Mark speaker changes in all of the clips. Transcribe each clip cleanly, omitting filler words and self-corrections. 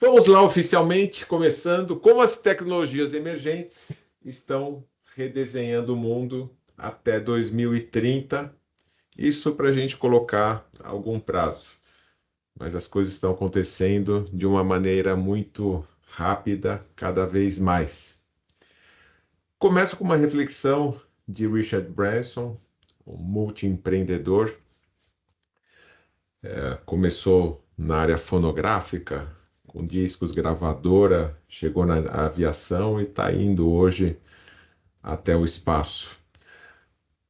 Speaker 1: Vamos lá, oficialmente, começando. Como as tecnologias emergentes estão redesenhando o mundo até 2030. Isso para a gente colocar algum prazo. Mas as coisas estão acontecendo de uma maneira muito rápida, cada vez mais. Começo com uma reflexão de Richard Branson, um multiempreendedor. Começou na área fonográfica, com discos, gravadora, chegou na aviação e está indo hoje até o espaço.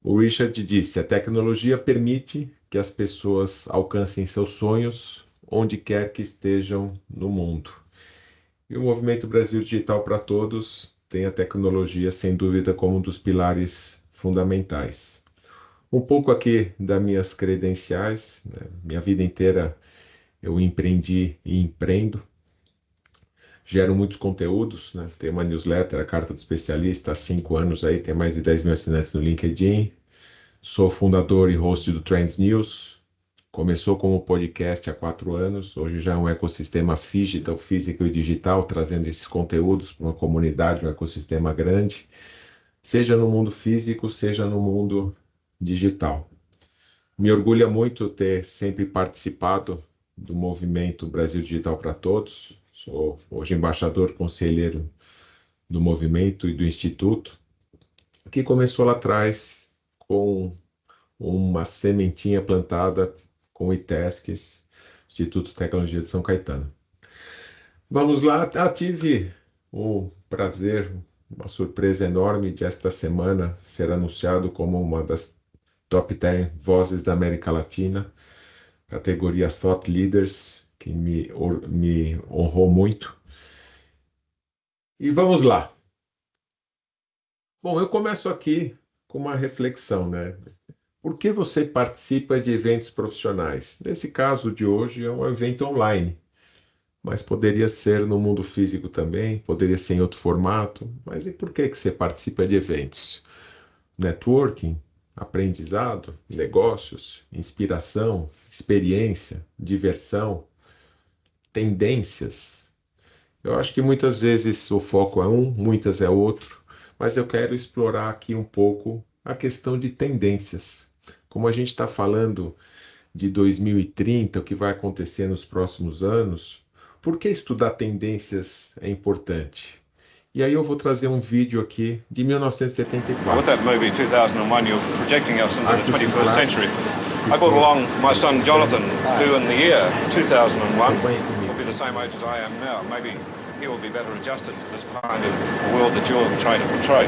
Speaker 1: O Richard disse: a tecnologia permite que as pessoas alcancem seus sonhos onde quer que estejam no mundo. E o Movimento Brasil Digital para Todos tem a tecnologia, sem dúvida, como um dos pilares fundamentais. Um pouco aqui das minhas credenciais, né? Minha vida inteira eu empreendi e empreendo. Gero muitos conteúdos, né? Tenho uma newsletter, a Carta do Especialista, há 5 anos aí, tem mais de 10 mil assinantes no LinkedIn. Sou fundador e host do Trends News. Começou como podcast há 4 anos, hoje já é um ecossistema digital, físico e digital, trazendo esses conteúdos para uma comunidade, um ecossistema grande, seja no mundo físico, seja no mundo digital. Me orgulha muito ter sempre participado do movimento Brasil Digital para Todos. Sou hoje embaixador conselheiro do movimento e do Instituto, que começou lá atrás com uma sementinha plantada com o ITESCS, Instituto de Tecnologia de São Caetano. Vamos lá, tive o prazer, uma surpresa enorme de esta semana ser anunciado como uma das Top 10 vozes da América Latina, categoria Thought Leaders, que me honrou muito. E vamos lá. Bom, eu começo aqui com uma reflexão, né? Por que você participa de eventos profissionais? Nesse caso de hoje é um evento online, mas poderia ser no mundo físico também, poderia ser em outro formato. Mas e por que você participa de eventos? Networking, aprendizado, negócios, inspiração, experiência, diversão, tendências. Eu acho que muitas vezes o foco é um, muitas é outro, mas eu quero explorar aqui um pouco a questão de tendências. Como a gente está falando de 2030, o que vai acontecer nos próximos anos, por que estudar tendências é importante? E aí eu vou trazer um vídeo aqui de
Speaker 2: With
Speaker 1: 1974.
Speaker 2: that movie, 2001, you're projecting us into the 21st century. I brought along my son Jonathan, who in the year 2001 will be the same age as I am now. Maybe he will be better adjusted to this kind of world that you're trying to portray.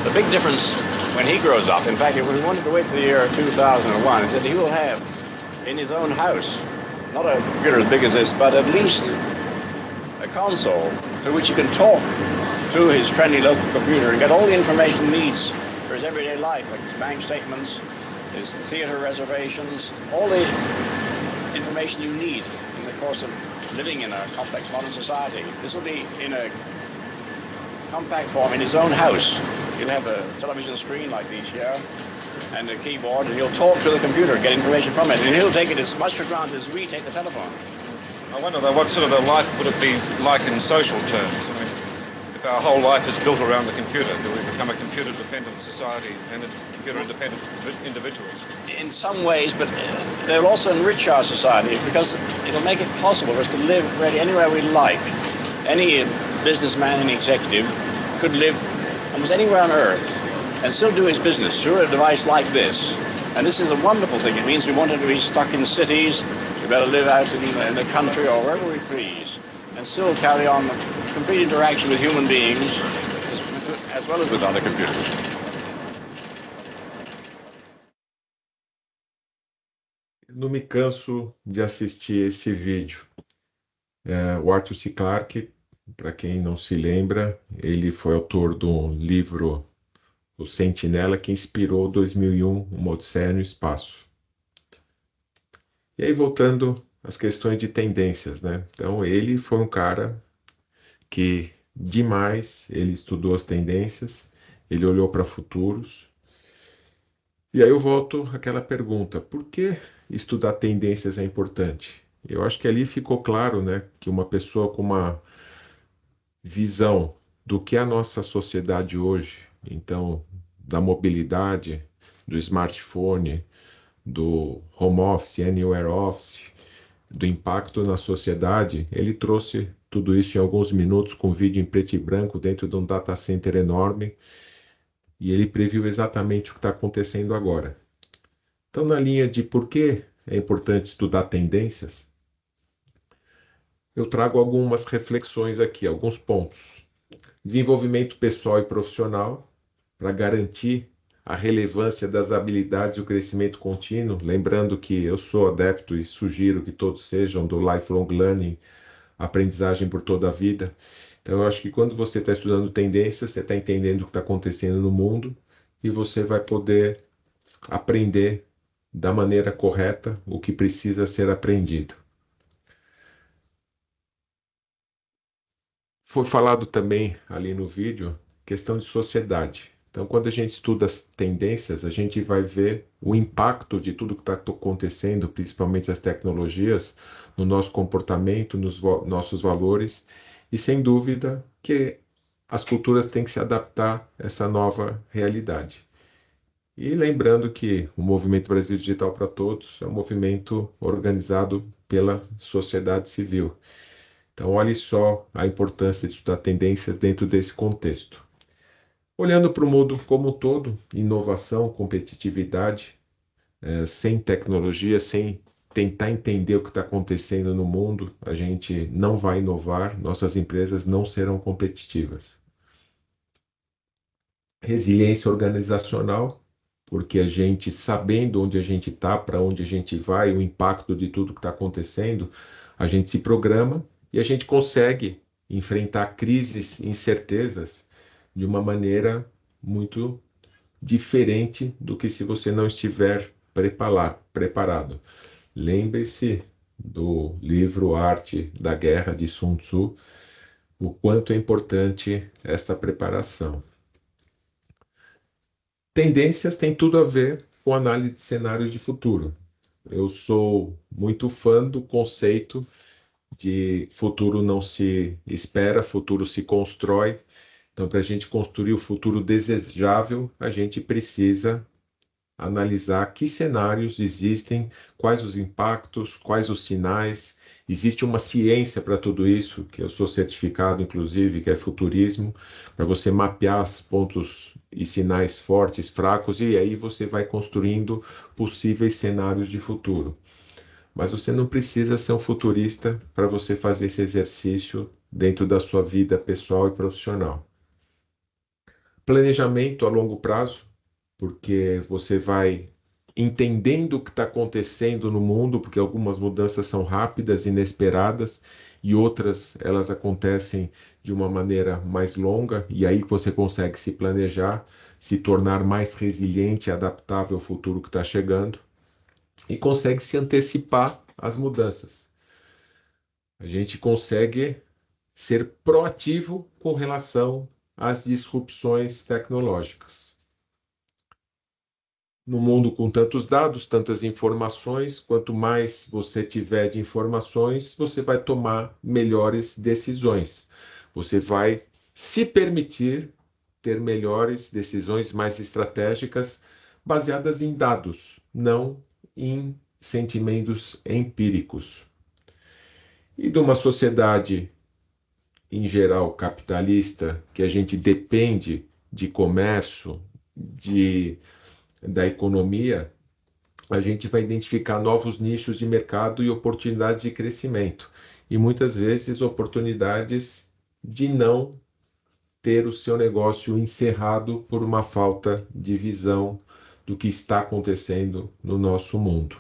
Speaker 3: The big difference when he grows up, in fact, if we wanted to wait for the year 2001, is that he will have in his own house, not a computer as big as this, but at least a console through which he can talk to his friendly local computer and get all the information he needs for his everyday life, like his bank statements, his theater reservations, all the information you need in the course of living in a complex modern society. This will be in a compact form in his own house. He'll have a television screen like these here and a keyboard, and he'll talk to the computer, get information from it, and he'll take it as much for granted as we take the telephone.
Speaker 2: I wonder though, what sort of a life would it be like in social terms? I mean, if our whole life is built around the computer, do we become a computer-dependent society and computer-independent individuals?
Speaker 3: In some ways, but they'll also enrich our society because it'll make it possible for us to live really anywhere we like. Any businessman, any executive could live almost anywhere on Earth and still do his business through a device like this. And this is a wonderful thing. It means we wanted to be stuck in cities, we better live out in the country or wherever we please, and still carry on complete interaction with human beings as well as with other computers.
Speaker 1: Não me canso de assistir esse vídeo. O Arthur C. Clarke, para quem não se lembra, ele foi autor do livro O Sentinela, que inspirou 2001, Uma Odisseia no Espaço. E aí, voltando às questões de tendências, né? Então, ele foi um cara que, demais, ele estudou as tendências, ele olhou para futuros. E aí eu volto àquela pergunta, por que estudar tendências é importante? Eu acho que ali ficou claro, né, que uma pessoa com uma visão do que é a nossa sociedade hoje, então, da mobilidade, do smartphone, do home office, anywhere office, do impacto na sociedade, ele trouxe tudo isso em alguns minutos com vídeo em preto e branco dentro de um data center enorme e ele previu exatamente o que está acontecendo agora. Então, na linha de por que é importante estudar tendências, eu trago algumas reflexões aqui, alguns pontos. Desenvolvimento pessoal e profissional, para garantir a relevância das habilidades e o crescimento contínuo, lembrando que eu sou adepto e sugiro que todos sejam do lifelong learning, aprendizagem por toda a vida. Então, eu acho que quando você está estudando tendências, você está entendendo o que está acontecendo no mundo e você vai poder aprender da maneira correta o que precisa ser aprendido. Foi falado também ali no vídeo questão de sociedade. Então, quando a gente estuda as tendências, a gente vai ver o impacto de tudo que está acontecendo, principalmente as tecnologias, no nosso comportamento, nos nossos valores, e sem dúvida que as culturas têm que se adaptar a essa nova realidade. E lembrando que o Movimento Brasil Digital para Todos é um movimento organizado pela sociedade civil. Então, olhe só a importância de estudar tendências dentro desse contexto. Olhando para o mundo como um todo, inovação, competitividade, sem tecnologia, sem tentar entender o que está acontecendo no mundo, a gente não vai inovar, nossas empresas não serão competitivas. Resiliência organizacional, porque a gente, sabendo onde a gente está, para onde a gente vai, o impacto de tudo que está acontecendo, a gente se programa e a gente consegue enfrentar crises e incertezas de uma maneira muito diferente do que se você não estiver preparado. Lembre-se do livro Arte da Guerra de Sun Tzu, o quanto é importante esta preparação. Tendências têm tudo a ver com análise de cenários de futuro. Eu sou muito fã do conceito de futuro não se espera, futuro se constrói. Então, para a gente construir o futuro desejável, a gente precisa analisar que cenários existem, quais os impactos, quais os sinais. Existe uma ciência para tudo isso, que eu sou certificado, inclusive, que é futurismo, para você mapear os pontos e sinais fortes, fracos, e aí você vai construindo possíveis cenários de futuro. Mas você não precisa ser um futurista para você fazer esse exercício dentro da sua vida pessoal e profissional. Planejamento a longo prazo, porque você vai entendendo o que está acontecendo no mundo, porque algumas mudanças são rápidas, inesperadas, e outras elas acontecem de uma maneira mais longa, e aí você consegue se planejar, se tornar mais resiliente e adaptável ao futuro que está chegando, e consegue se antecipar às mudanças. A gente consegue ser proativo com relação às disrupções tecnológicas. No mundo com tantos dados, tantas informações, quanto mais você tiver de informações, você vai tomar melhores decisões. Você vai se permitir ter melhores decisões mais estratégicas baseadas em dados, não em sentimentos empíricos. E de uma sociedade, em geral, capitalista, que a gente depende de comércio, da economia, a gente vai identificar novos nichos de mercado e oportunidades de crescimento. E muitas vezes oportunidades de não ter o seu negócio encerrado por uma falta de visão do que está acontecendo no nosso mundo.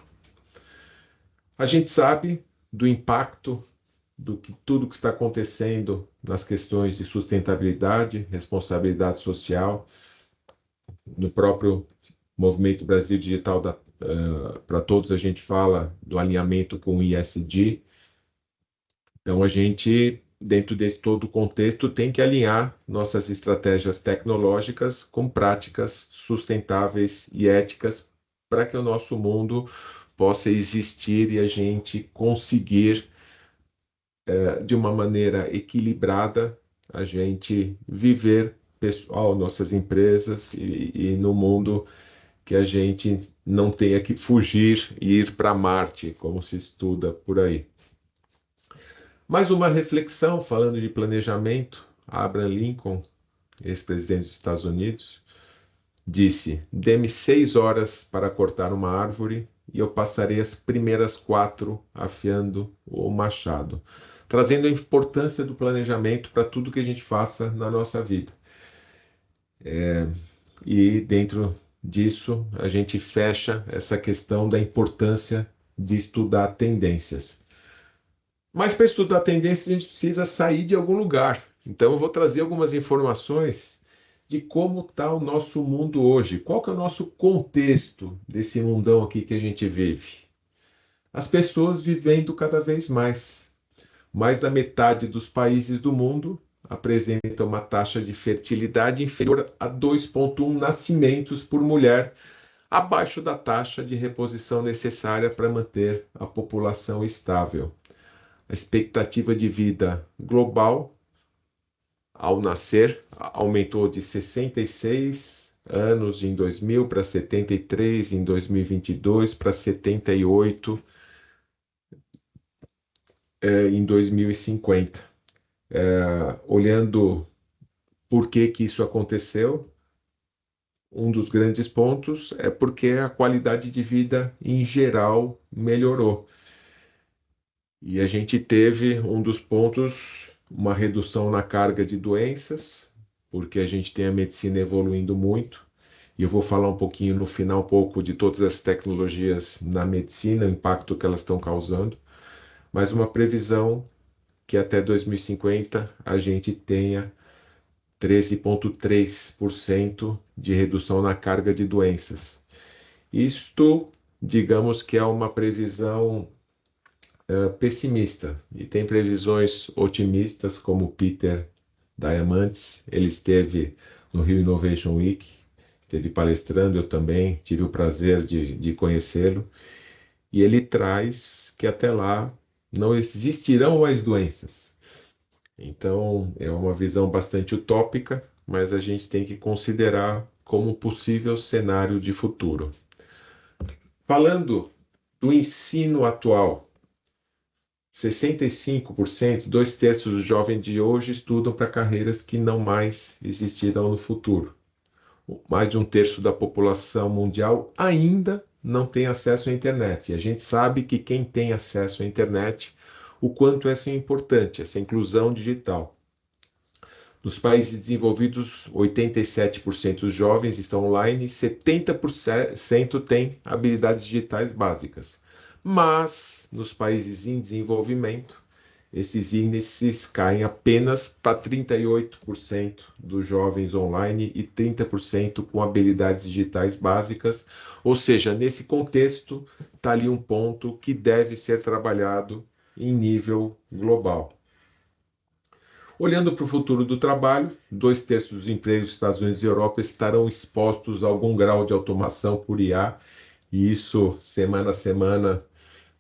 Speaker 1: A gente sabe do impacto do que tudo que está acontecendo nas questões de sustentabilidade, responsabilidade social, no próprio Movimento Brasil Digital para Todos, a gente fala do alinhamento com o ESG. Então, a gente, dentro desse todo o contexto, tem que alinhar nossas estratégias tecnológicas com práticas sustentáveis e éticas para que o nosso mundo possa existir e a gente conseguir, de uma maneira equilibrada, a gente viver pessoal, nossas empresas e no mundo, que a gente não tenha que fugir e ir para Marte, como se estuda por aí. Mais uma reflexão, falando de planejamento, Abraham Lincoln, ex-presidente dos Estados Unidos, disse: "Dê-me 6 horas para cortar uma árvore e eu passarei as primeiras 4 afiando o machado", trazendo a importância do planejamento para tudo que a gente faça na nossa vida. E dentro disso, a gente fecha essa questão da importância de estudar tendências. Mas para estudar tendências, a gente precisa sair de algum lugar. Então, eu vou trazer algumas informações de como está o nosso mundo hoje. Qual que é o nosso contexto desse mundão aqui que a gente vive? As pessoas vivendo cada vez mais. Mais da metade dos países do mundo apresenta uma taxa de fertilidade inferior a 2,1 nascimentos por mulher, abaixo da taxa de reposição necessária para manter a população estável. A expectativa de vida global, ao nascer, aumentou de 66 anos em 2000 para 73 em 2022 para 78 em 2050. Olhando por que isso aconteceu, um dos grandes pontos é porque a qualidade de vida em geral melhorou. E a gente teve um dos pontos, uma redução na carga de doenças, porque a gente tem a medicina evoluindo muito. E eu vou falar um pouquinho no final, um pouco de todas as tecnologias na medicina, o impacto que elas estão causando. Mas uma previsão que até 2050 a gente tenha 13,3% de redução na carga de doenças. Isto, digamos que é uma previsão pessimista, e tem previsões otimistas, como Peter Diamandis. Ele esteve no Rio Innovation Week, esteve palestrando, eu também tive o prazer de conhecê-lo, e ele traz que até lá não existirão mais doenças. Então, é uma visão bastante utópica, mas a gente tem que considerar como possível cenário de futuro. Falando do ensino atual, 65%, 2/3 dos jovens de hoje estudam para carreiras que não mais existirão no futuro. Mais de 1/3 da população mundial ainda não tem acesso à internet. E a gente sabe que quem tem acesso à internet, o quanto essa é importante, essa inclusão digital. Nos países desenvolvidos, 87% dos jovens estão online e 70% têm habilidades digitais básicas. Mas, nos países em desenvolvimento, esses índices caem apenas para 38% dos jovens online e 30% com habilidades digitais básicas. Ou seja, nesse contexto, está ali um ponto que deve ser trabalhado em nível global. Olhando para o futuro do trabalho, 2/3 dos empregos dos Estados Unidos e Europa estarão expostos a algum grau de automação por IA, e isso, semana a semana,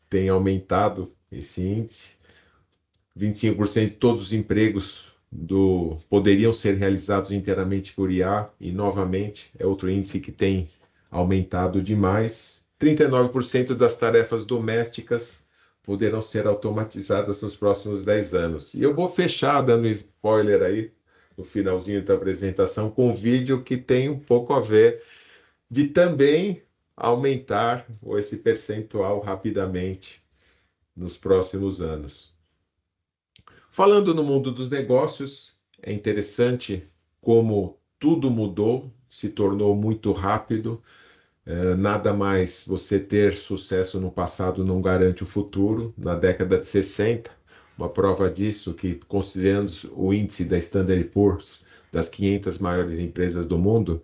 Speaker 1: tem aumentado esse índice. 25% de todos os empregos poderiam ser realizados inteiramente por IA, e novamente é outro índice que tem aumentado demais. 39% das tarefas domésticas poderão ser automatizadas nos próximos 10 anos. E eu vou fechar dando spoiler aí, no finalzinho da apresentação, com um vídeo que tem um pouco a ver de também aumentar esse percentual rapidamente nos próximos anos. Falando no mundo dos negócios, é interessante como tudo mudou, se tornou muito rápido. Nada mais você ter sucesso no passado não garante o futuro. Na década de 60, uma prova disso, que considerando o índice da Standard & Poor's, das 500 maiores empresas do mundo,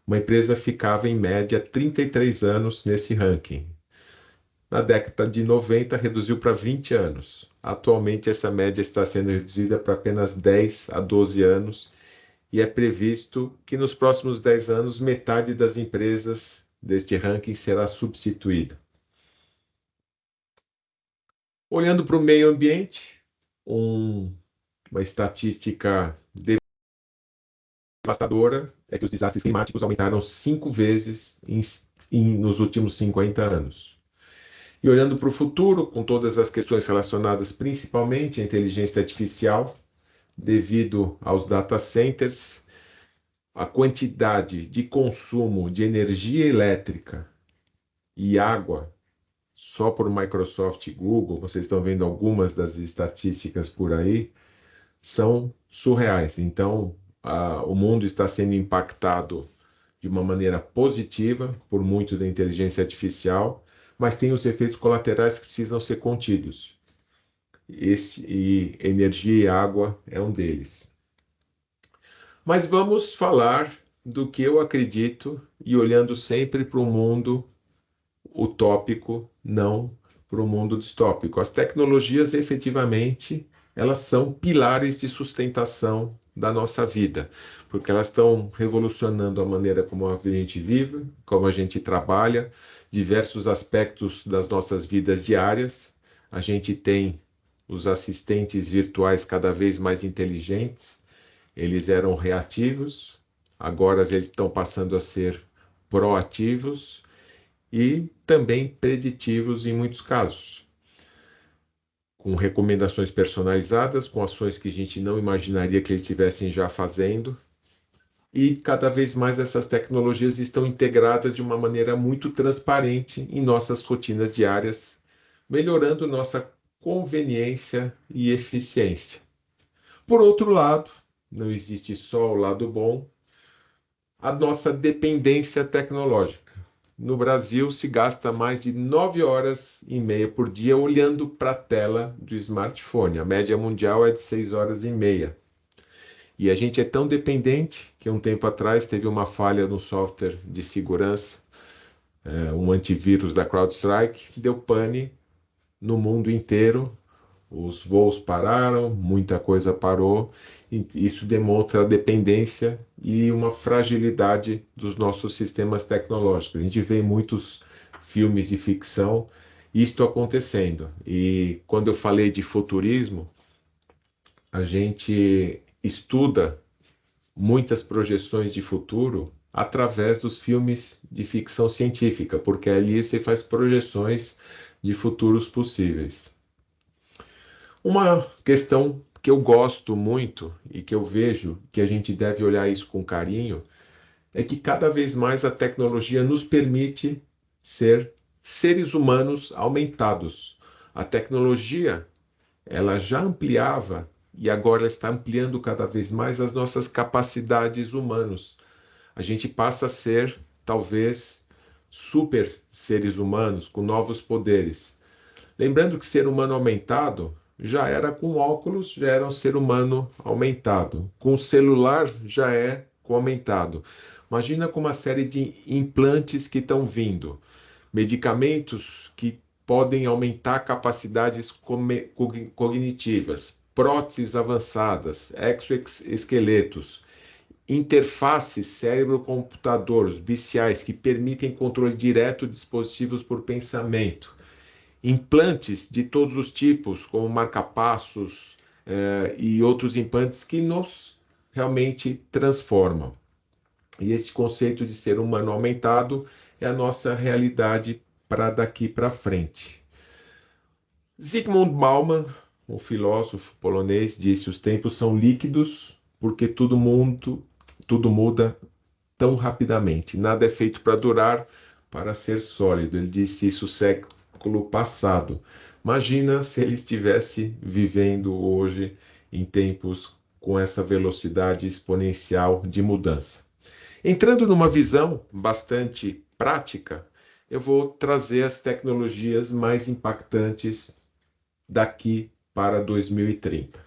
Speaker 1: uma empresa ficava em média 33 anos nesse ranking. Na década de 90, reduziu para 20 anos. Atualmente, essa média está sendo reduzida para apenas 10 a 12 anos, e é previsto que nos próximos 10 anos, metade das empresas deste ranking será substituída. Olhando para o meio ambiente, uma estatística devastadora é que os desastres climáticos aumentaram 5 vezes nos últimos 50 anos. E olhando para o futuro, com todas as questões relacionadas principalmente à inteligência artificial, devido aos data centers, a quantidade de consumo de energia elétrica e água só por Microsoft e Google, vocês estão vendo algumas das estatísticas por aí, são surreais. Então, o mundo está sendo impactado de uma maneira positiva por muito da inteligência artificial, mas tem os efeitos colaterais que precisam ser contidos. E energia e água é um deles. Mas vamos falar do que eu acredito e olhando sempre para o mundo utópico, não para o mundo distópico. As tecnologias, efetivamente, elas são pilares de sustentação da nossa vida, porque elas estão revolucionando a maneira como a gente vive, como a gente trabalha, diversos aspectos das nossas vidas diárias. A gente tem os assistentes virtuais cada vez mais inteligentes. Eles eram reativos, agora eles estão passando a ser proativos e também preditivos em muitos casos, com recomendações personalizadas, com ações que a gente não imaginaria que eles estivessem já fazendo. E cada vez mais essas tecnologias estão integradas de uma maneira muito transparente em nossas rotinas diárias, melhorando nossa conveniência e eficiência. Por outro lado, não existe só o lado bom, a nossa dependência tecnológica. No Brasil, se gasta mais de 9 horas e meia por dia olhando para a tela do smartphone. A média mundial é de 6 horas e meia. E a gente é tão dependente que um tempo atrás teve uma falha no software de segurança, um antivírus da CrowdStrike, que deu pane no mundo inteiro. Os voos pararam, muita coisa parou, e isso demonstra a dependência e uma fragilidade dos nossos sistemas tecnológicos. A gente vê em muitos filmes de ficção isto acontecendo. E quando eu falei de futurismo, a gente estuda muitas projeções de futuro através dos filmes de ficção científica, porque ali você faz projeções de futuros possíveis. Uma questão que eu gosto muito e que eu vejo que a gente deve olhar isso com carinho é que cada vez mais a tecnologia nos permite ser seres humanos aumentados. A tecnologia, ela já ampliava e agora está ampliando cada vez mais as nossas capacidades humanas. A gente passa a ser, talvez, super seres humanos com novos poderes. Lembrando que ser humano aumentado já era com óculos, já era um ser humano aumentado. Com celular já é com aumentado. Imagina com uma série de implantes que estão vindo, medicamentos que podem aumentar capacidades cognitivas, próteses avançadas, exoesqueletos, interfaces cérebro-computador, os BCIs, que permitem controle direto de dispositivos por pensamento. Implantes de todos os tipos, como marca-passos e outros implantes que nos realmente transformam. E esse conceito de ser humano aumentado é a nossa realidade para daqui para frente. Zygmunt Bauman, um filósofo polonês, disse: os tempos são líquidos porque tudo muda tão rapidamente. Nada é feito para durar, para ser sólido. Ele disse isso século passado. Imagina se ele estivesse vivendo hoje em tempos com essa velocidade exponencial de mudança. Entrando numa visão bastante prática, eu vou trazer as tecnologias mais impactantes daqui para 2030.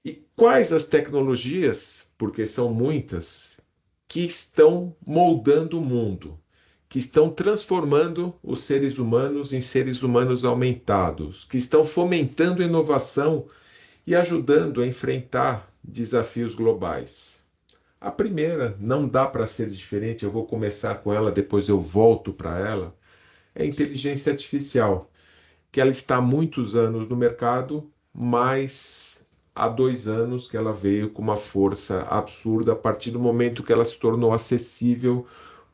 Speaker 1: E quais as tecnologias, porque são muitas, que estão moldando o mundo, que estão transformando os seres humanos em seres humanos aumentados, que estão fomentando inovação e ajudando a enfrentar desafios globais. A primeira, não dá para ser diferente, eu vou começar com ela, depois eu volto para ela, é a inteligência artificial. que ela está há muitos anos no mercado, mas há 2 anos que ela veio com uma força absurda a partir do momento que ela se tornou acessível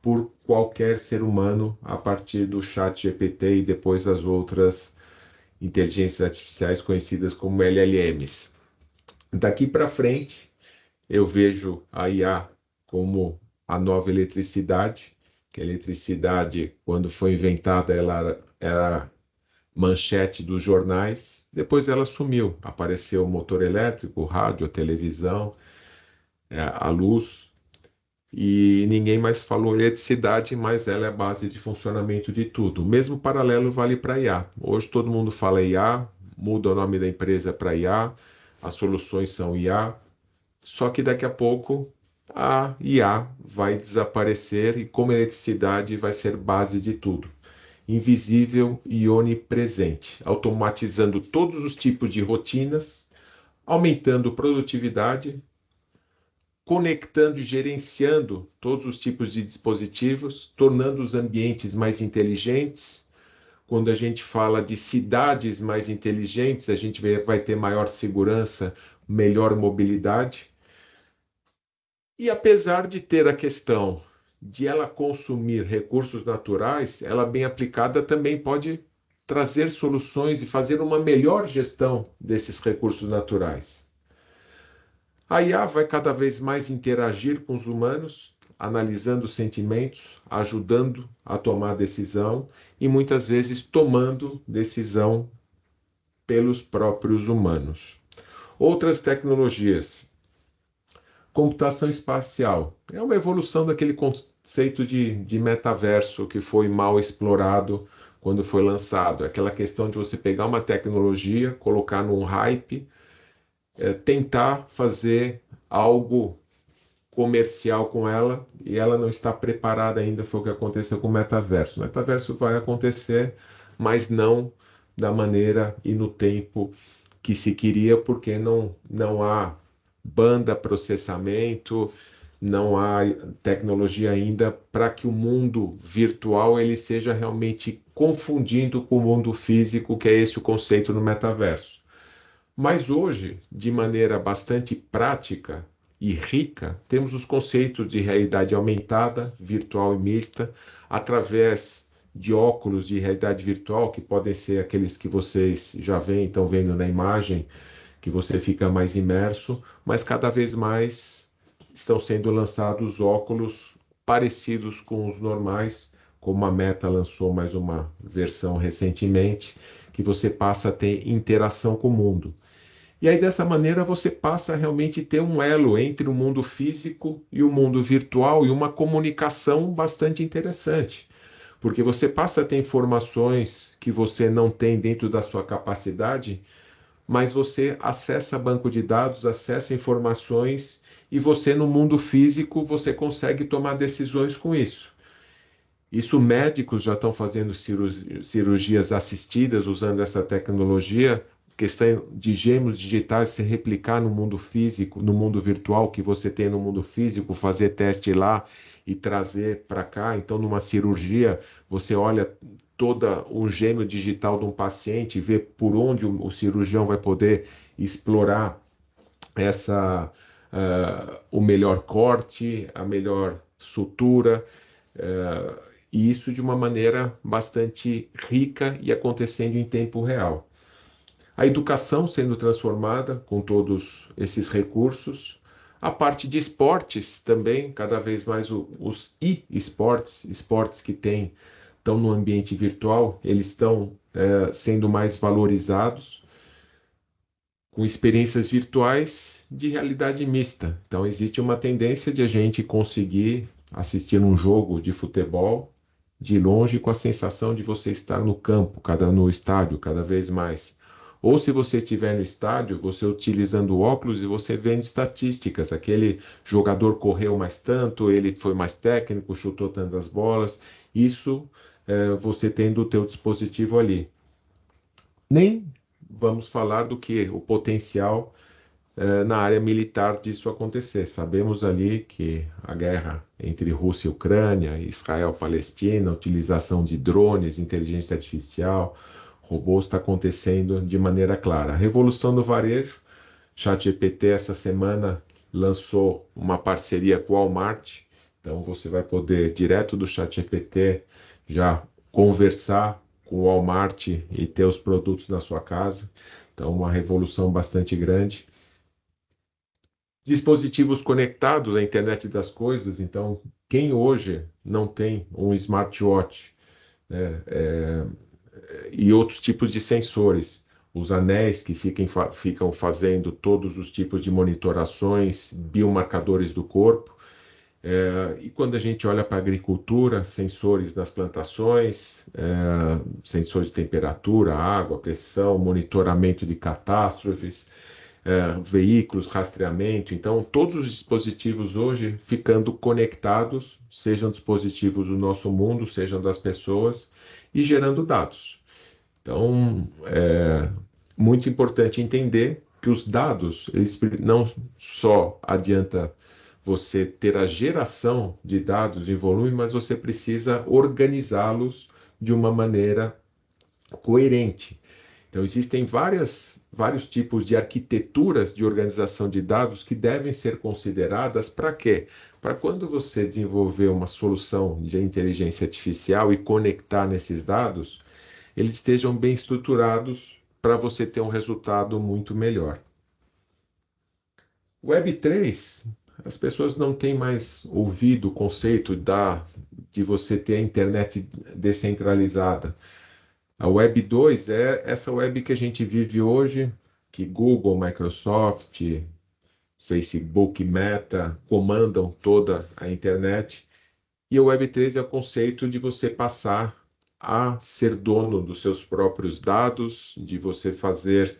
Speaker 1: por qualquer ser humano a partir do ChatGPT e depois as outras inteligências artificiais conhecidas como LLMs. Daqui para frente, eu vejo a IA como a nova eletricidade, que a eletricidade, quando foi inventada, ela era manchete dos jornais, depois ela sumiu, apareceu o motor elétrico, o rádio, a televisão, a luz, e ninguém mais falou eletricidade, mas ela é a base de funcionamento de tudo. O mesmo paralelo vale para IA. Hoje todo mundo fala IA, muda o nome da empresa para IA, as soluções são IA, só que daqui a pouco a IA vai desaparecer e como eletricidade vai ser base de tudo. Invisível e onipresente, automatizando todos os tipos de rotinas, aumentando produtividade, conectando e gerenciando todos os tipos de dispositivos, tornando os ambientes mais inteligentes. Quando a gente fala de cidades mais inteligentes, a gente vai ter maior segurança, melhor mobilidade. E apesar de ter a questão de ela consumir recursos naturais, ela bem aplicada também pode trazer soluções e fazer uma melhor gestão desses recursos naturais. A IA vai cada vez mais interagir com os humanos, analisando os sentimentos, ajudando a tomar decisão e muitas vezes tomando decisão pelos próprios humanos. Outras tecnologias. Computação espacial é uma evolução daquele conceito de metaverso que foi mal explorado quando foi lançado. Aquela questão de você pegar uma tecnologia, colocar num hype, tentar fazer algo comercial com ela e ela não está preparada ainda. Foi o que aconteceu com o metaverso. O metaverso vai acontecer, mas não da maneira e no tempo que se queria, porque não há banda, processamento, não há tecnologia ainda para que o mundo virtual ele seja realmente confundindo com o mundo físico, que é esse o conceito no metaverso. Mas hoje, de maneira bastante prática e rica, temos os conceitos de realidade aumentada, virtual e mista, através de óculos de realidade virtual, que podem ser aqueles que vocês já estão vendo na imagem, que você fica mais imerso, mas cada vez mais estão sendo lançados óculos parecidos com os normais, como a Meta lançou mais uma versão recentemente, que você passa a ter interação com o mundo. E aí, dessa maneira, você passa a realmente ter um elo entre o mundo físico e o mundo virtual e uma comunicação bastante interessante, porque você passa a ter informações que você não tem dentro da sua capacidade, mas você acessa banco de dados, acessa informações e você, no mundo físico, você consegue tomar decisões com isso. Isso médicos já estão fazendo cirurgias assistidas usando essa tecnologia, questão de gêmeos digitais se replicar no mundo físico, no mundo virtual que você tem no mundo físico, fazer teste lá e trazer para cá. Então, numa cirurgia, você olha todo o gêmeo digital de um paciente, vê por onde o cirurgião vai poder explorar o melhor corte, a melhor sutura, e isso de uma maneira bastante rica e acontecendo em tempo real. A educação sendo transformada com todos esses recursos, a parte de esportes também, cada vez mais os e-esportes, esportes que estão no ambiente virtual, eles estão sendo mais valorizados com experiências virtuais de realidade mista. Então existe uma tendência de a gente conseguir assistir um jogo de futebol de longe com a sensação de você estar no campo, no estádio, cada vez mais. Ou se você estiver no estádio, você utilizando óculos e você vendo estatísticas, aquele jogador correu mais tanto, ele foi mais técnico, chutou tantas bolas, isso você tendo o teu dispositivo ali. Nem vamos falar do que o potencial na área militar disso acontecer. Sabemos ali que a guerra entre Rússia e Ucrânia, Israel-Palestina, utilização de drones, inteligência artificial, robôs está acontecendo de maneira clara. A revolução do varejo, ChatGPT essa semana lançou uma parceria com o Walmart, então você vai poder, direto do ChatGPT, já conversar com o Walmart e ter os produtos na sua casa. Então, uma revolução bastante grande. Dispositivos conectados à internet das coisas. Então, quem hoje não tem um smartwatch, né, e outros tipos de sensores, os anéis que ficam fazendo todos os tipos de monitorações, biomarcadores do corpo. E quando a gente olha para a agricultura, sensores nas plantações, sensores de temperatura, água, pressão, monitoramento de catástrofes, veículos, rastreamento. Então, todos os dispositivos hoje ficando conectados, sejam dispositivos do nosso mundo, sejam das pessoas, e gerando dados. Então, é muito importante entender que os dados, eles não só adianta você ter a geração de dados em volume, mas você precisa organizá-los de uma maneira coerente. Então, existem vários tipos de arquiteturas de organização de dados que devem ser consideradas para quê? Para quando você desenvolver uma solução de inteligência artificial e conectar nesses dados, eles estejam bem estruturados para você ter um resultado muito melhor. Web3, as pessoas não têm mais ouvido o conceito de você ter a internet descentralizada. A Web 2 é essa web que a gente vive hoje, que Google, Microsoft, Facebook, Meta comandam toda a internet. E a Web 3 é o conceito de você passar a ser dono dos seus próprios dados, de você fazer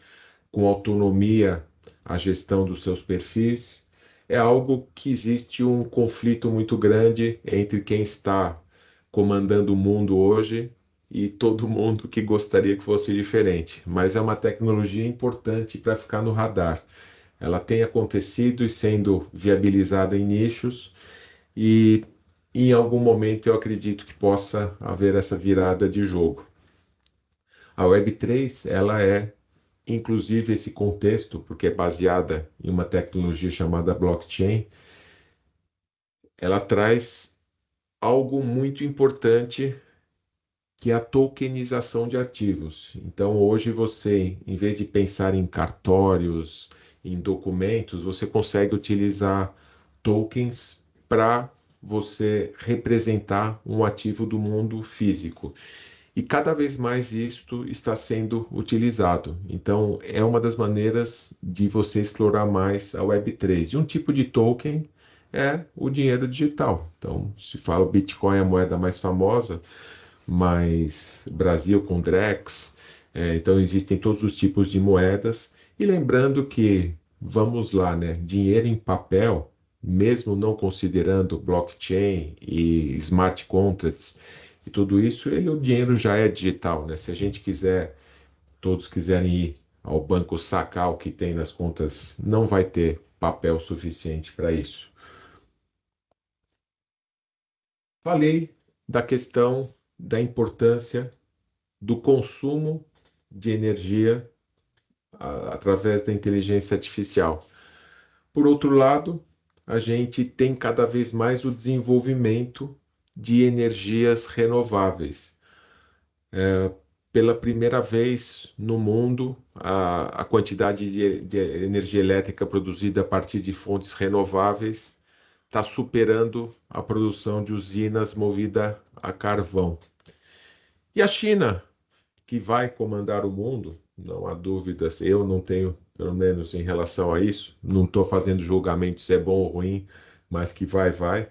Speaker 1: com autonomia a gestão dos seus perfis. É algo que existe um conflito muito grande entre quem está comandando o mundo hoje e todo mundo que gostaria que fosse diferente. Mas é uma tecnologia importante para ficar no radar. Ela tem acontecido e sendo viabilizada em nichos, e em algum momento eu acredito que possa haver essa virada de jogo. A Web3, ela é, inclusive, esse contexto, porque é baseada em uma tecnologia chamada blockchain, ela traz algo muito importante, que é a tokenização de ativos. Então, hoje você, em vez de pensar em cartórios, em documentos, você consegue utilizar tokens para você representar um ativo do mundo físico. E cada vez mais isto está sendo utilizado. Então, é uma das maneiras de você explorar mais a Web3. E um tipo de token é o dinheiro digital. Então, se fala o Bitcoin é a moeda mais famosa, mas Brasil com Drex, então existem todos os tipos de moedas. E lembrando que, vamos lá, né, dinheiro em papel, mesmo não considerando blockchain e smart contracts e tudo isso, o dinheiro já é digital, né? Se a gente quiser, todos quiserem ir ao banco sacar o que tem nas contas, não vai ter papel suficiente para isso. Falei da questão da importância do consumo de energia através da inteligência artificial. Por outro lado, a gente tem cada vez mais o desenvolvimento de energias renováveis. Pela primeira vez no mundo, a quantidade de energia elétrica produzida a partir de fontes renováveis está superando a produção de usinas movidas a carvão. E a China, que vai comandar o mundo, não há dúvidas, eu não tenho, pelo menos em relação a isso, não estou fazendo julgamento se é bom ou ruim, mas que vai.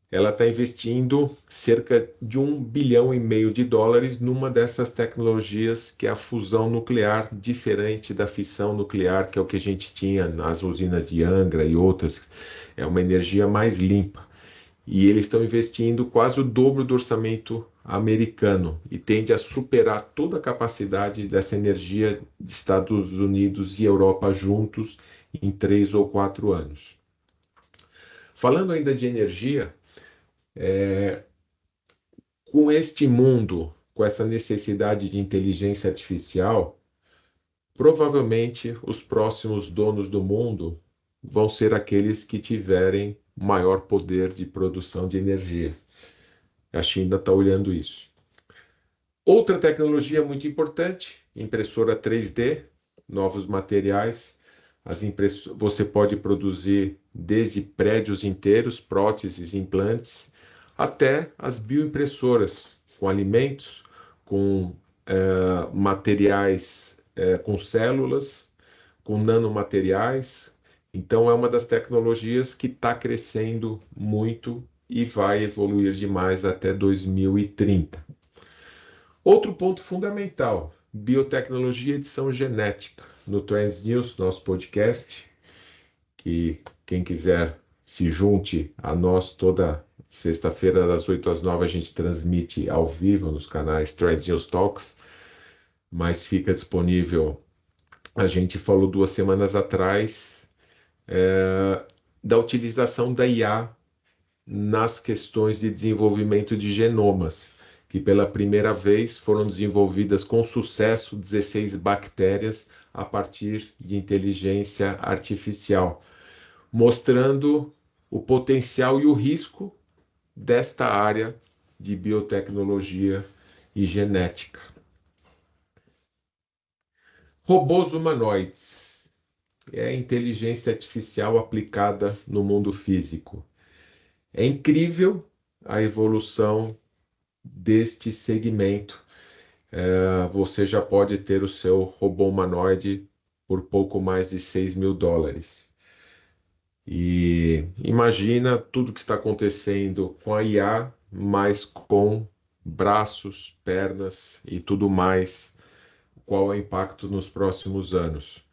Speaker 1: Ela está investindo cerca de US$ 1,5 bilhão numa dessas tecnologias, que é a fusão nuclear, diferente da fissão nuclear, que é o que a gente tinha nas usinas de Angra e outras. É uma energia mais limpa. E eles estão investindo quase o dobro do orçamento americano e tende a superar toda a capacidade dessa energia de Estados Unidos e Europa juntos em 3 ou 4 anos. Falando ainda de energia, com este mundo com essa necessidade de inteligência artificial, provavelmente os próximos donos do mundo vão ser aqueles que tiverem maior poder de produção de energia. A China está olhando isso. Outra tecnologia muito importante, impressora 3D, novos materiais. Você pode produzir desde prédios inteiros, próteses, implantes, até as bioimpressoras, com alimentos, com materiais, com células, com nanomateriais. Então, é uma das tecnologias que está crescendo muito e vai evoluir demais até 2030. Outro ponto fundamental, biotecnologia e edição genética. No Trends News, nosso podcast, que quem quiser se junte a nós toda sexta-feira das 8 às 9 a gente transmite ao vivo nos canais Trends News Talks, mas fica disponível. A gente falou 2 semanas atrás da utilização da IA nas questões de desenvolvimento de genomas, que pela primeira vez foram desenvolvidas com sucesso 16 bactérias a partir de inteligência artificial, mostrando o potencial e o risco desta área de biotecnologia e genética. Robôs humanoides. É a inteligência artificial aplicada no mundo físico. É incrível a evolução deste segmento. Você já pode ter o seu robô humanoide por pouco mais de $6.000. E imagina tudo que está acontecendo com a IA, mas com braços, pernas e tudo mais. Qual é o impacto nos próximos anos?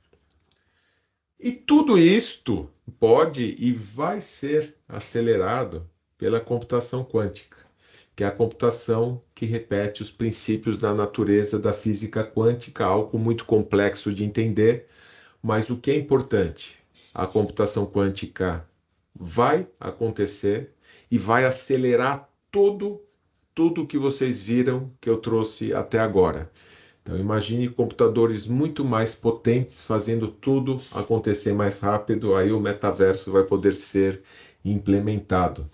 Speaker 1: E tudo isto pode e vai ser acelerado pela computação quântica, que é a computação que repete os princípios da natureza da física quântica, algo muito complexo de entender, mas o que é importante? A computação quântica vai acontecer e vai acelerar tudo que vocês viram que eu trouxe até agora. Então imagine computadores muito mais potentes fazendo tudo acontecer mais rápido, aí o metaverso vai poder ser implementado.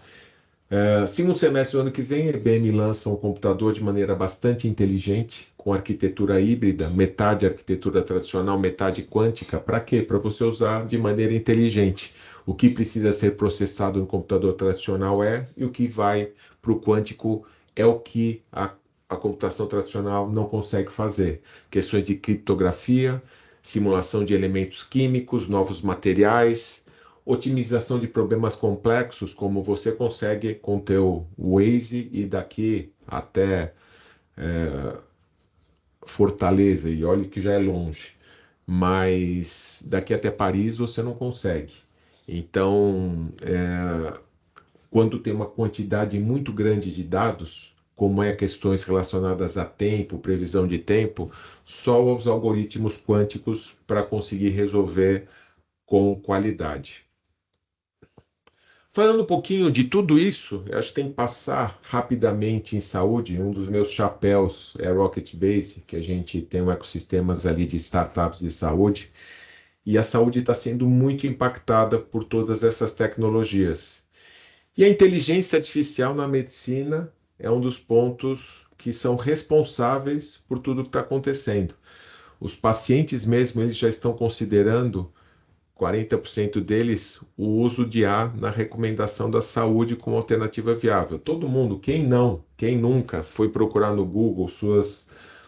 Speaker 1: Segundo semestre do ano que vem, a IBM lança um computador de maneira bastante inteligente, com arquitetura híbrida, metade arquitetura tradicional, metade quântica. Para quê? Para você usar de maneira inteligente. O que precisa ser processado no computador tradicional e o que vai para o quântico é o que a computação tradicional não consegue fazer. Questões de criptografia, simulação de elementos químicos, novos materiais, otimização de problemas complexos, como você consegue com o teu Waze e daqui até Fortaleza, e olha que já é longe, mas daqui até Paris você não consegue. Então, quando tem uma quantidade muito grande de dados, como questões relacionadas a tempo, previsão de tempo, só os algoritmos quânticos para conseguir resolver com qualidade. Falando um pouquinho de tudo isso, eu acho que tem que passar rapidamente em saúde. Um dos meus chapéus é a Rocket Base, que a gente tem um ecossistema ali de startups de saúde, e a saúde está sendo muito impactada por todas essas tecnologias. E a inteligência artificial na medicina é um dos pontos que são responsáveis por tudo que está acontecendo. Os pacientes mesmo, eles já estão considerando, 40% deles, o uso de IA na recomendação da saúde como alternativa viável. Todo mundo, quem nunca foi procurar no Google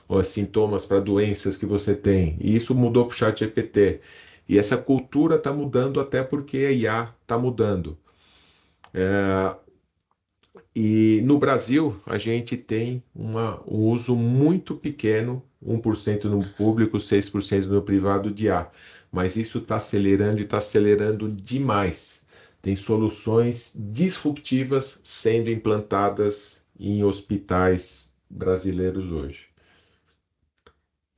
Speaker 1: os sintomas para doenças que você tem? E isso mudou para o ChatGPT. E essa cultura está mudando até porque a IA está mudando. E no Brasil, a gente tem um uso muito pequeno, 1% no público, 6% no privado de IA. Mas isso está acelerando e está acelerando demais. Tem soluções disruptivas sendo implantadas em hospitais brasileiros hoje.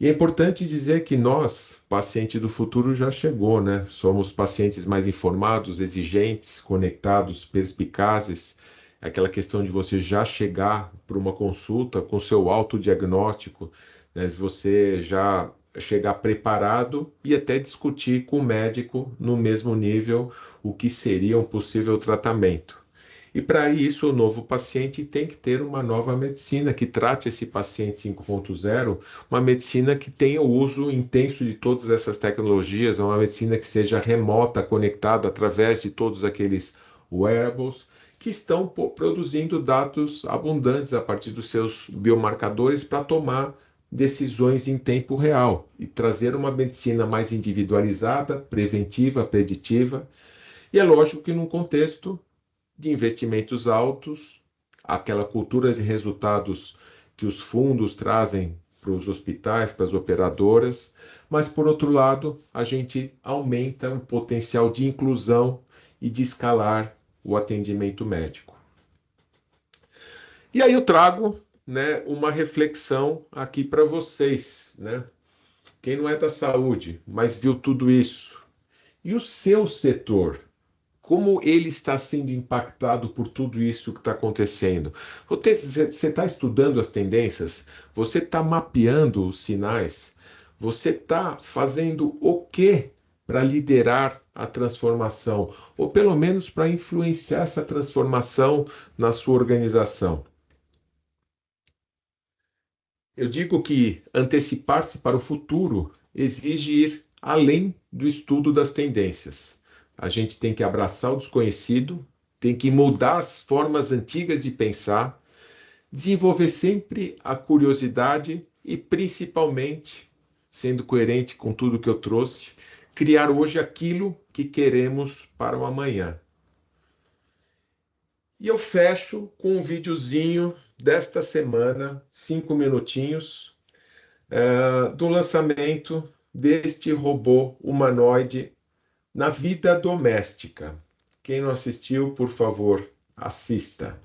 Speaker 1: E é importante dizer que nós, paciente do futuro, já chegou, né? Somos pacientes mais informados, exigentes, conectados, perspicazes. é aquela questão de você já chegar para uma consulta com seu autodiagnóstico, né, de você já chegar preparado e até discutir com o médico no mesmo nível o que seria um possível tratamento. E para isso, o novo paciente tem que ter uma nova medicina que trate esse paciente 5.0, uma medicina que tenha o uso intenso de todas essas tecnologias, uma medicina que seja remota, conectada através de todos aqueles wearables que estão produzindo dados abundantes a partir dos seus biomarcadores para tomar decisões em tempo real e trazer uma medicina mais individualizada, preventiva, preditiva. E é lógico que num contexto de investimentos altos, aquela cultura de resultados que os fundos trazem para os hospitais, para as operadoras, mas por outro lado, a gente aumenta o potencial de inclusão e de escalar o atendimento médico. E aí eu trago, né, uma reflexão aqui para vocês, né? Quem não é da saúde, mas viu tudo isso, e o seu setor? Como ele está sendo impactado por tudo isso que está acontecendo? Você está estudando as tendências? Você está mapeando os sinais? Você está fazendo o que para liderar a transformação? Ou pelo menos para influenciar essa transformação na sua organização? Eu digo que antecipar-se para o futuro exige ir além do estudo das tendências. A gente tem que abraçar o desconhecido, tem que mudar as formas antigas de pensar, desenvolver sempre a curiosidade e, principalmente, sendo coerente com tudo que eu trouxe, criar hoje aquilo que queremos para o amanhã. E eu fecho com um videozinho desta semana, 5 minutinhos, do lançamento deste robô humanoide na vida doméstica. Quem não assistiu, por favor, assista.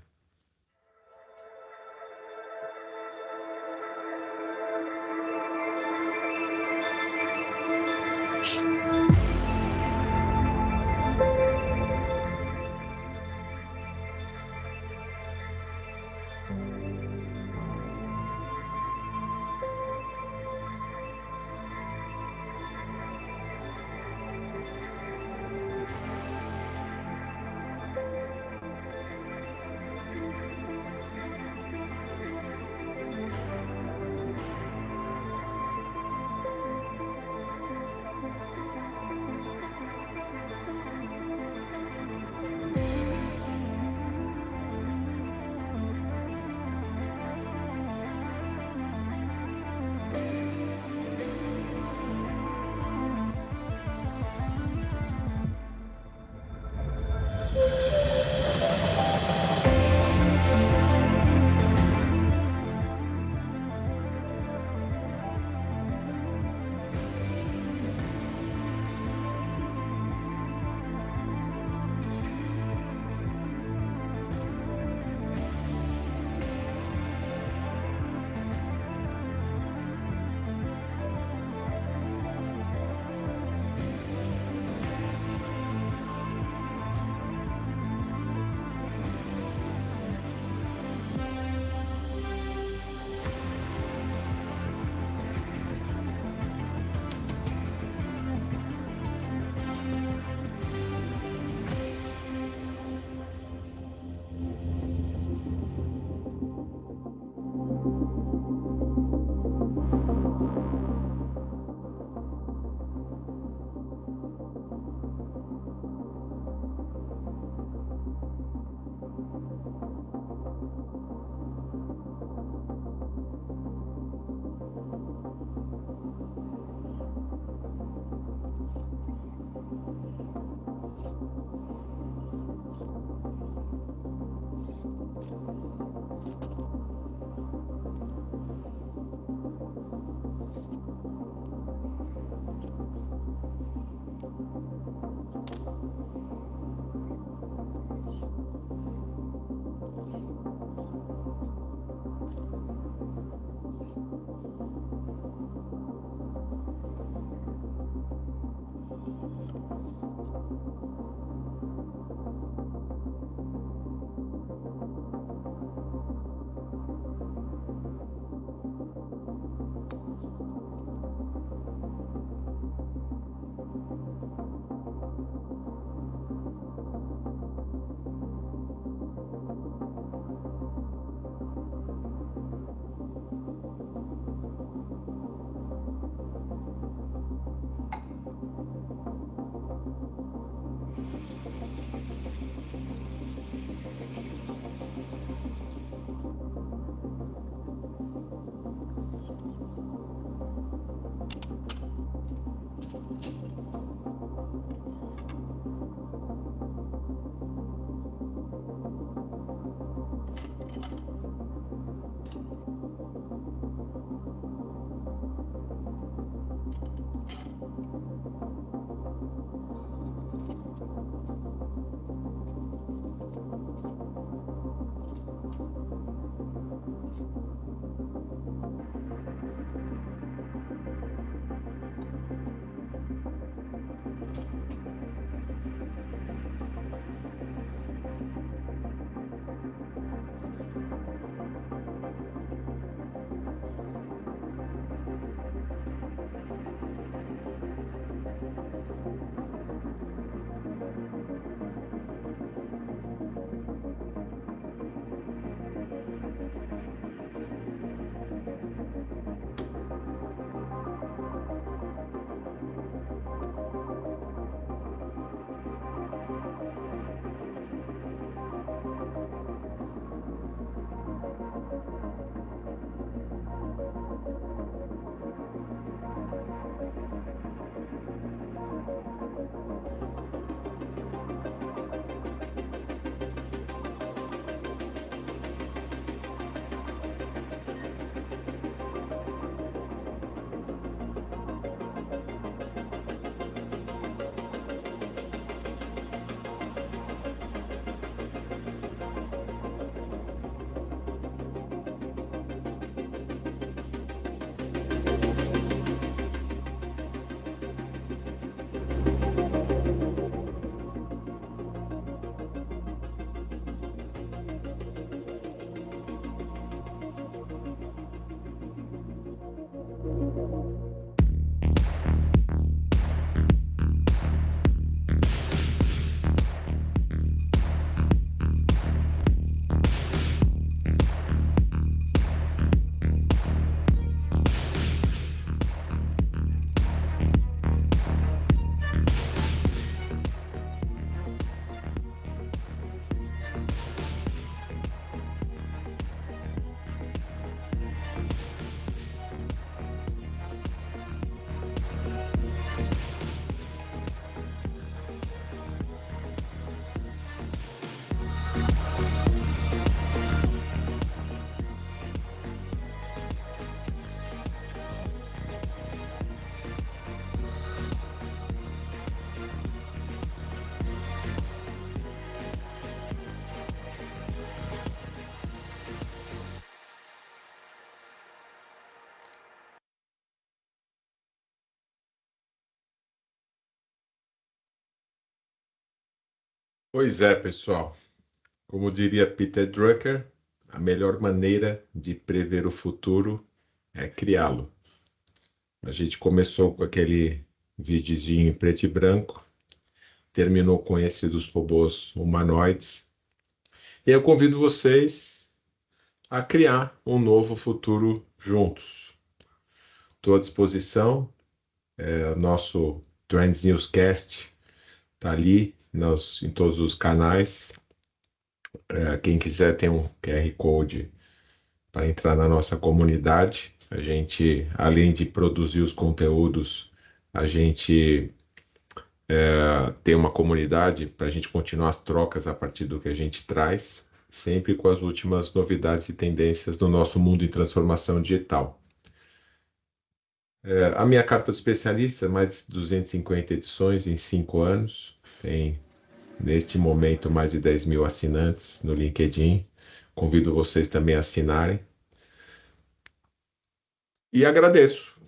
Speaker 1: Pois é, pessoal. Como diria Peter Drucker, a melhor maneira de prever o futuro é criá-lo. A gente começou com aquele videozinho em preto e branco, terminou com esse dos robôs humanoides. E eu convido vocês a criar um novo futuro juntos. Estou à disposição. Nosso Trends Newscast está ali em todos os canais. Quem quiser tem um QR Code para entrar na nossa comunidade. A gente, além de produzir os conteúdos, a gente tem uma comunidade para a gente continuar as trocas a partir do que a gente traz, sempre com as últimas novidades e tendências do nosso mundo em transformação digital. A minha carta de especialista, mais de 250 edições em 5 anos, tem neste momento mais de 10 mil assinantes no LinkedIn. Convido vocês também a assinarem. E agradeço